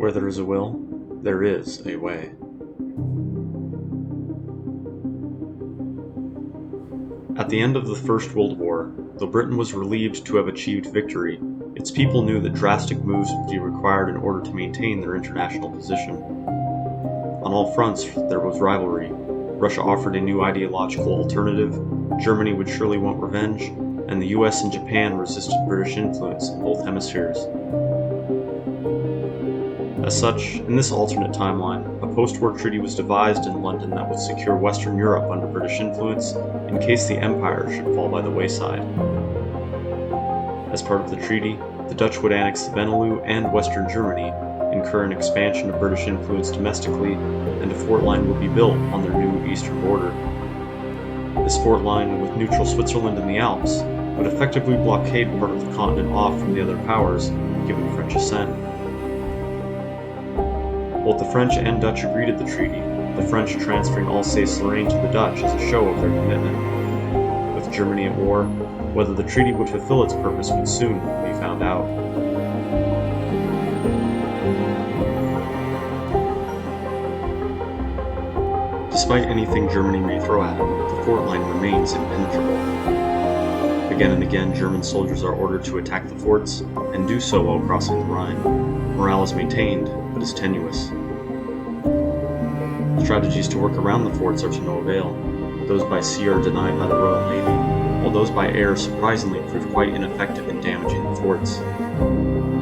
Where there is a will, there is a way. At the end of the First World War, though Britain was relieved to have achieved victory, its people knew that drastic moves would be required in order to maintain their international position. On all fronts, there was rivalry. Russia offered a new ideological alternative, Germany would surely want revenge, and the US and Japan resisted British influence in both hemispheres. As such, in this alternate timeline, a post-war treaty was devised in London that would secure Western Europe under British influence in case the Empire should fall by the wayside. As part of the treaty, the Dutch would annex the Benelux and Western Germany, incur an expansion of British influence domestically, and a fort line would be built on their new eastern border. This fort line, with neutral Switzerland in the Alps, would effectively blockade part of the continent off from the other powers, given French assent. Both the French and Dutch agreed to the treaty, the French transferring Alsace-Lorraine to the Dutch as a show of their commitment. With Germany at war, whether the treaty would fulfill its purpose would soon be found out. Despite anything Germany may throw at it, the fort line remains impenetrable. Again and again, German soldiers are ordered to attack the forts, and do so while crossing the Rhine. Morale is maintained, but is tenuous. Strategies to work around the forts are to no avail. Those by sea are denied by the Royal Navy, while those by air surprisingly prove quite ineffective in damaging the forts.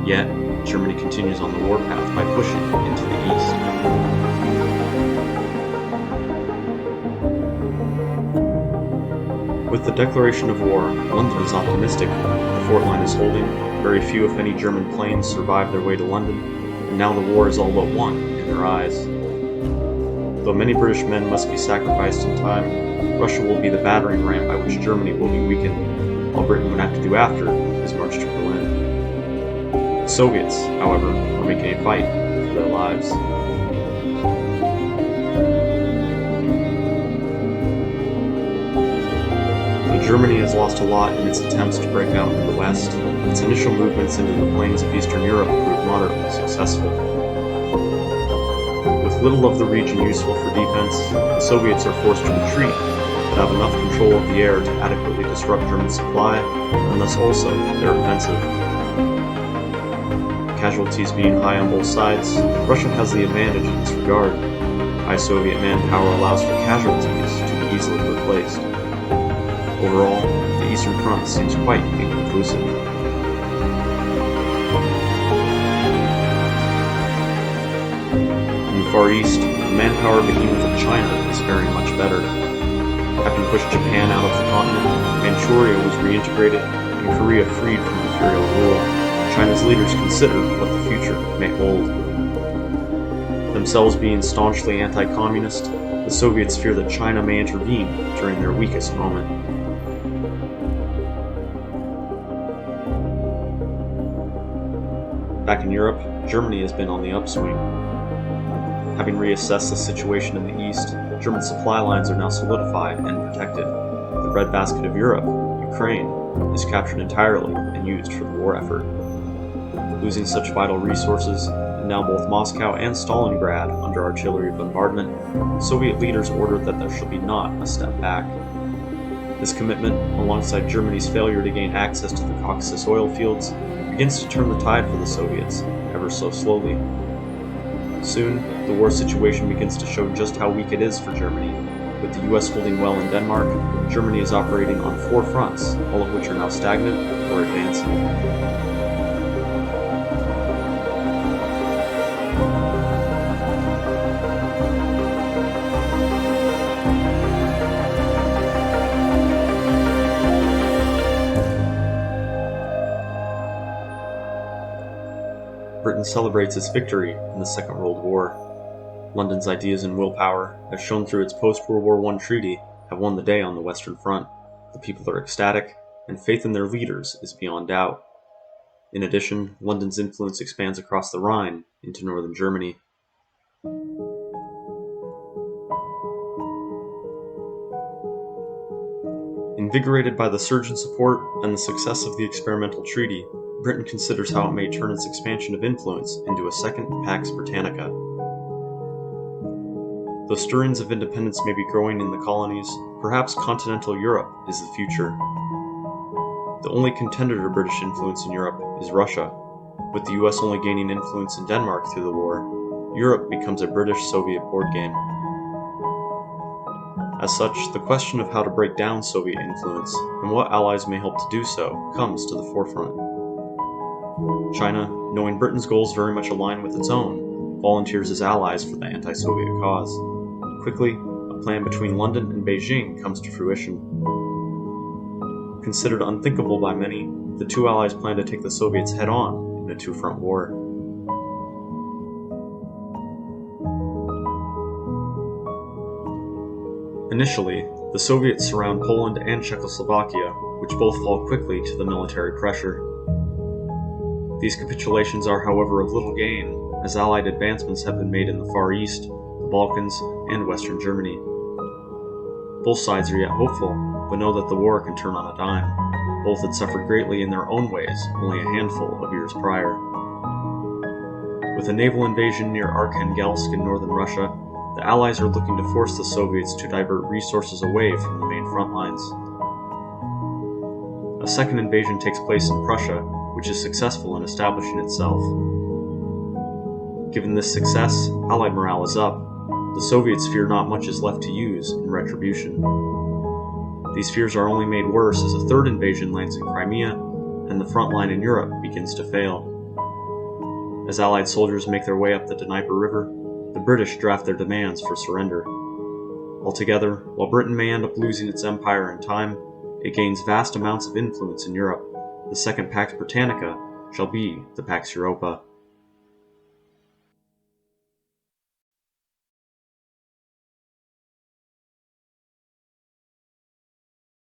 Yet, Germany continues on the warpath by pushing into the east. With the declaration of war, London is optimistic. The fort line is holding, very few if any German planes survive their way to London, and now the war is all but won in their eyes. Though many British men must be sacrificed in time, Russia will be the battering ram by which Germany will be weakened. All Britain would have to do after is march to Berlin. The Soviets, however, are making a fight for their lives. Germany has lost a lot in its attempts to break out into the West. Its initial movements into the plains of Eastern Europe proved moderately successful. With little of the region useful for defense, the Soviets are forced to retreat, but have enough control of the air to adequately disrupt German supply, and thus also their offensive. Casualties being high on both sides, Russia has the advantage in this regard. High Soviet manpower allows for casualties to be easily replaced. Overall, the Eastern Front seems quite inconclusive. In the Far East, the manpower behemoth of China is faring much better. Having pushed Japan out of the continent, Manchuria was reintegrated, and Korea freed from imperial rule. China's leaders consider what the future may hold. Themselves being staunchly anti-communist, the Soviets fear that China may intervene during their weakest moment. Back in Europe, Germany has been on the upswing. Having reassessed the situation in the East, German supply lines are now solidified and protected. The breadbasket of Europe, Ukraine, is captured entirely and used for the war effort. Losing such vital resources, and now both Moscow and Stalingrad under artillery bombardment, Soviet leaders ordered that there shall be not a step back. This commitment, alongside Germany's failure to gain access to the Caucasus oil fields, begins to turn the tide for the Soviets, ever so slowly. Soon, the war situation begins to show just how weak it is for Germany. With the US holding well in Denmark, Germany is operating on 4 fronts, all of which are now stagnant or advancing. Britain celebrates its victory in the Second World War. London's ideas and willpower, as shown through its post-World War I treaty, have won the day on the Western Front. The people are ecstatic, and faith in their leaders is beyond doubt. In addition, London's influence expands across the Rhine into northern Germany. Invigorated by the surge in support and the success of the experimental treaty, Britain considers how it may turn its expansion of influence into a second Pax Britannica. Though stirrings of independence may be growing in the colonies, perhaps continental Europe is the future. The only contender to British influence in Europe is Russia. With the US only gaining influence in Denmark through the war, Europe becomes a British-Soviet board game. As such, the question of how to break down Soviet influence and what allies may help to do so comes to the forefront. China, knowing Britain's goals very much align with its own, volunteers as allies for the anti-Soviet cause. Quickly, a plan between London and Beijing comes to fruition. Considered unthinkable by many, the two allies plan to take the Soviets head-on in a two-front war. Initially, the Soviets surround Poland and Czechoslovakia, which both fall quickly to the military pressure. These capitulations are, however, of little gain, as Allied advancements have been made in the Far East, the Balkans, and Western Germany. Both sides are yet hopeful, but know that the war can turn on a dime. Both had suffered greatly in their own ways only a handful of years prior. With a naval invasion near Arkhangelsk in northern Russia, the Allies are looking to force the Soviets to divert resources away from the main front lines. A second invasion takes place in Prussia, which is successful in establishing itself. Given this success, Allied morale is up. The Soviets fear not much is left to use in retribution. These fears are only made worse as a third invasion lands in Crimea, and the front line in Europe begins to fail. As Allied soldiers make their way up the Dnieper River, the British draft their demands for surrender. Altogether, while Britain may end up losing its empire in time, it gains vast amounts of influence in Europe. The second Pax Britannica shall be the Pax Europa.